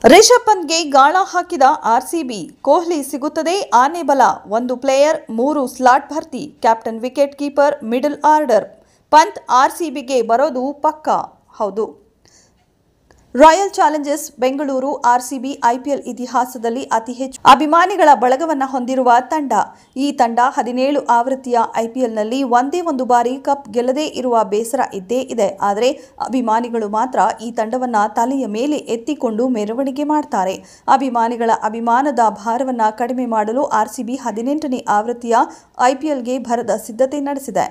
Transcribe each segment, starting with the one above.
ರಿಷಬ್ ಪಂತ್ಗೆ ಗಾಳ ಹಾಕಿದ ಆರ್ಸಿಬಿ. ಕೊಹ್ಲಿ ಸಿಗುತ್ತದೆ ಆನೆ ಬಲ, 1 ಪ್ಲೇಯರ್ 3 ಸ್ಲಾಟ್ ಭರ್ತಿ. Captain, wicket keeper, middle order. Pant ಆರ್ಸಿಬಿಗೆ ಬರೋದು ಪಕ್ಕಾ. ಹೌದು, Royal Challengers Bengaluru RCB IPL ಇತಿಹಾಸದಲ್ಲಿ ಅತಿ ಹೆಚ್ಚು ಅಭಿಮಾನಿಗಳ ಬಳಗವನ್ನು ಹೊಂದಿರುವ ತಂಡ. ಈ ತಂಡ 17 ಆವೃತ್ತಿಯ ಐಪಿಎಲ್ನಲ್ಲಿ ಒಂದೇ ಒಂದು ಬಾರಿ ಕಪ್ ಗೆಲ್ಲದೇ ಇರುವ ಬೇಸರ ಇದ್ದೇ ಇದೆ. ಆದರೆ ಅಭಿಮಾನಿಗಳು ಮಾತ್ರ ಈ ತಂಡವನ್ನು ತಲೆಯ ಮೇಲೆ ಎತ್ತಿಕೊಂಡು ಮೆರವಣಿಗೆ ಮಾಡ್ತಾರೆ. ಅಭಿಮಾನಿಗಳ ಅಭಿಮಾನದ ಭಾರವನ್ನು ಕಡಿಮೆ ಮಾಡಲು ಆರ್ಸಿಬಿ 18ನೇ ಆವೃತ್ತಿಯ ಐಪಿಎಲ್ಗೆ ಭರದ ಸಿದ್ಧತೆ ನಡೆಸಿದೆ.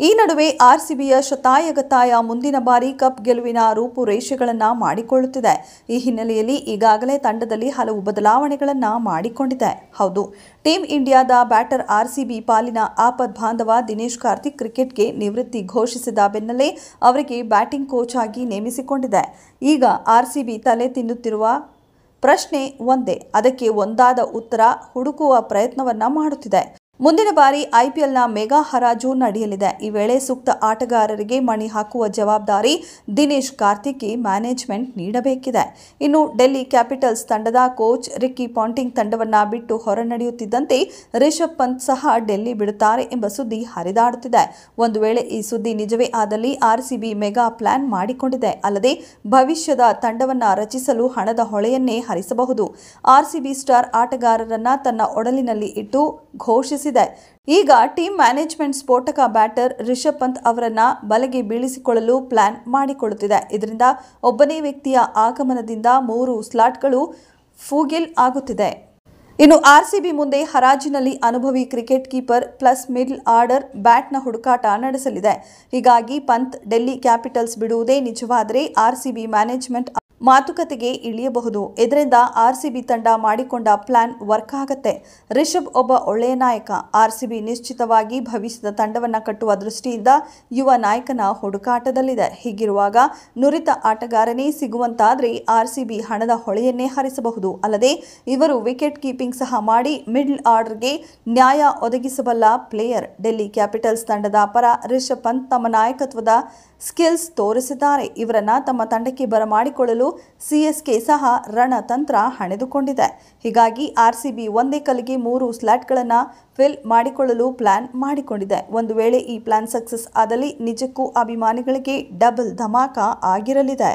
ಈ ನಡುವೆ ಆರ್ಸಿಬಿಯ ಶತಾಯಗತಾಯ ಮುಂದಿನ ಬಾರಿ ಕಪ್ ಗೆಲುವಿನ ರೂಪುರೇಷೆಗಳನ್ನು ಮಾಡಿಕೊಳ್ಳುತ್ತಿದೆ. ಈ ಹಿನ್ನೆಲೆಯಲ್ಲಿ ಈಗಾಗಲೇ ತಂಡದಲ್ಲಿ ಹಲವು ಬದಲಾವಣೆಗಳನ್ನು ಮಾಡಿಕೊಂಡಿದೆ. ಹೌದು, ಟೀಮ್ ಇಂಡಿಯಾದ ಬ್ಯಾಟರ್ ಆರ್ಸಿಬಿ ಪಾಲಿನ ಆಪದ್ ಬಾಂಧವ ದಿನೇಶ್ ಕಾರ್ತಿಕ್ ಕ್ರಿಕೆಟ್ಗೆ ನಿವೃತ್ತಿ ಘೋಷಿಸಿದ ಬೆನ್ನಲ್ಲೇ ಅವರಿಗೆ ಬ್ಯಾಟಿಂಗ್ ಕೋಚ್ ಆಗಿ ನೇಮಿಸಿಕೊಂಡಿದೆ. ಈಗ ಆರ್ಸಿಬಿ ತಲೆ ತಿನ್ನುತ್ತಿರುವ ಪ್ರಶ್ನೆ ಒಂದೇ. ಅದಕ್ಕೆ ಒಂದಾದ ಉತ್ತರ ಹುಡುಕುವ ಪ್ರಯತ್ನವನ್ನ ಮಾಡುತ್ತಿದೆ. ಮುಂದಿನ ಬಾರಿ ಐಪಿಎಲ್ನ ಮೆಗಾ ಹರಾಜು ನಡೆಯಲಿದೆ. ಈ ವೇಳೆ ಸೂಕ್ತ ಆಟಗಾರರಿಗೆ ಮಣಿ ಹಾಕುವ ಜವಾಬ್ದಾರಿ ದಿನೇಶ್ ಕಾರ್ತಿಕ್ಗೆ ಮ್ಯಾನೇಜ್ಮೆಂಟ್ ನೀಡಬೇಕಿದೆ. ಇನ್ನು ಡೆಲ್ಲಿ ಕ್ಯಾಪಿಟಲ್ಸ್ ತಂಡದ ಕೋಚ್ ರಿಕ್ಕಿ ಪಾಂಟಿಂಗ್ ತಂಡವನ್ನು ಬಿಟ್ಟು ಹೊರನಡೆಯುತ್ತಿದ್ದಂತೆ ರಿಷಬ್ ಪಂತ್ ಸಹ ಡೆಲ್ಲಿ ಬಿಡುತ್ತಾರೆ ಎಂಬ ಸುದ್ದಿ ಹರಿದಾಡುತ್ತಿದೆ. ಒಂದು ವೇಳೆ ಈ ಸುದ್ದಿ ನಿಜವೇ ಆದಲ್ಲಿ ಆರ್ಸಿಬಿ ಮೆಗಾ ಪ್ಲಾನ್ ಮಾಡಿಕೊಂಡಿದೆ. ಅಲ್ಲದೆ ಭವಿಷ್ಯದ ತಂಡವನ್ನು ರಚಿಸಲು ಹಣದ ಹೊಳೆಯನ್ನೇ ಹರಿಸಬಹುದು. ಆರ್ಸಿಬಿ ಸ್ಟಾರ್ ಆಟಗಾರರನ್ನ ತನ್ನ ಒಡಲಿನಲ್ಲಿ ಇಟ್ಟು ಘೋಷಿಸಿದೆ. ಈಗ ಟೀಮ್ ಮ್ಯಾನೇಜ್ಮೆಂಟ್ ಸ್ಫೋಟಕ ಬ್ಯಾಟರ್ ರಿಷಬ್ ಪಂತ್ ಅವರನ್ನ ಬಲೆಗೆ ಬೀಳಿಸಿಕೊಳ್ಳಲು ಪ್ಲಾನ್ ಮಾಡಿಕೊಳ್ಳುತ್ತಿದೆ. ಇದರಿಂದ ಒಬ್ಬನೇ ವ್ಯಕ್ತಿಯ ಆಗಮನದಿಂದ 3 ಸ್ಲಾಟ್ಗಳು ಫೂಗಿಲ್ ಆಗುತ್ತಿದೆ. ಇನ್ನು ಆರ್ಸಿಬಿ ಮುಂದೆ ಹರಾಜಿನಲ್ಲಿ ಅನುಭವಿ cricket keeper plus middle order ಬ್ಯಾಟ್ನ ಹುಡುಕಾಟ ನಡೆಸಲಿದೆ. ಹೀಗಾಗಿ ಪಂತ್ ಡೆಲ್ಲಿ ಕ್ಯಾಪಿಟಲ್ಸ್ ಬಿಡುವುದೇ ನಿಜವಾದರೆ ಆರ್ಸಿಬಿ ಮ್ಯಾನೇಜ್ಮೆಂಟ್ ಮಾತುಕತೆಗೆ ಇಳಿಯಬಹುದು. ಇದರಿಂದ ಆರ್ಸಿಬಿ ತಂಡ ಮಾಡಿಕೊಂಡ ಪ್ಲಾನ್ ವರ್ಕ್ ಆಗತ್ತೆ. ರಿಷಬ್ ಒಬ್ಬ ಒಳ್ಳೆಯ ನಾಯಕ. ಆರ್ಸಿಬಿ ನಿಶ್ಚಿತವಾಗಿ ಭವಿಷ್ಯದ ತಂಡವನ್ನು ಕಟ್ಟುವ ದೃಷ್ಟಿಯಿಂದ ಯುವ ನಾಯಕನ ಹುಡುಕಾಟದಲ್ಲಿದೆ. ಹೀಗಿರುವಾಗ ನುರಿತ ಆಟಗಾರನೇ ಸಿಗುವಂತಾದ್ರೆ ಆರ್ಸಿಬಿ ಹಣದ ಹೊಳೆಯನ್ನೇ ಹರಿಸಬಹುದು. ಅಲ್ಲದೆ ಇವರು ವಿಕೆಟ್ ಕೀಪಿಂಗ್ ಸಹ ಮಾಡಿ ಮಿಡಲ್ ಆರ್ಡರ್ಗೆ ನ್ಯಾಯ ಒದಗಿಸಬಲ್ಲ ಪ್ಲೇಯರ್. ಡೆಲ್ಲಿ ಕ್ಯಾಪಿಟಲ್ಸ್ ತಂಡದ ಪರ ರಿಷಬ್ ಪಂತ್ ತಮ್ಮ ನಾಯಕತ್ವದ ಸ್ಕಿಲ್ಸ್ ತೋರಿಸಿದ್ದಾರೆ. ಇವರನ್ನ ತಮ್ಮ ತಂಡಕ್ಕೆ ಬರಮಾಡಿಕೊಳ್ಳಲು ಸಿಎಸ್ಕೆ ಸಹ ರಣತಂತ್ರ ಹಣೆದುಕೊಂಡಿದೆ. ಹೀಗಾಗಿ ಆರ್ಸಿಬಿ ಒಂದೇ ಕಲ್ಲಿಗೆ 3 ಸ್ಲಾಟ್ಗಳನ್ನು ಫಿಲ್ ಮಾಡಿಕೊಳ್ಳಲು ಪ್ಲಾನ್ ಮಾಡಿಕೊಂಡಿದೆ. ಒಂದು ವೇಳೆ ಈ ಪ್ಲಾನ್ ಸಕ್ಸಸ್ ಆದಲ್ಲಿ ನಿಜಕ್ಕೂ ಅಭಿಮಾನಿಗಳಿಗೆ ಡಬಲ್ ಧಮಾಕ ಆಗಿರಲಿದೆ.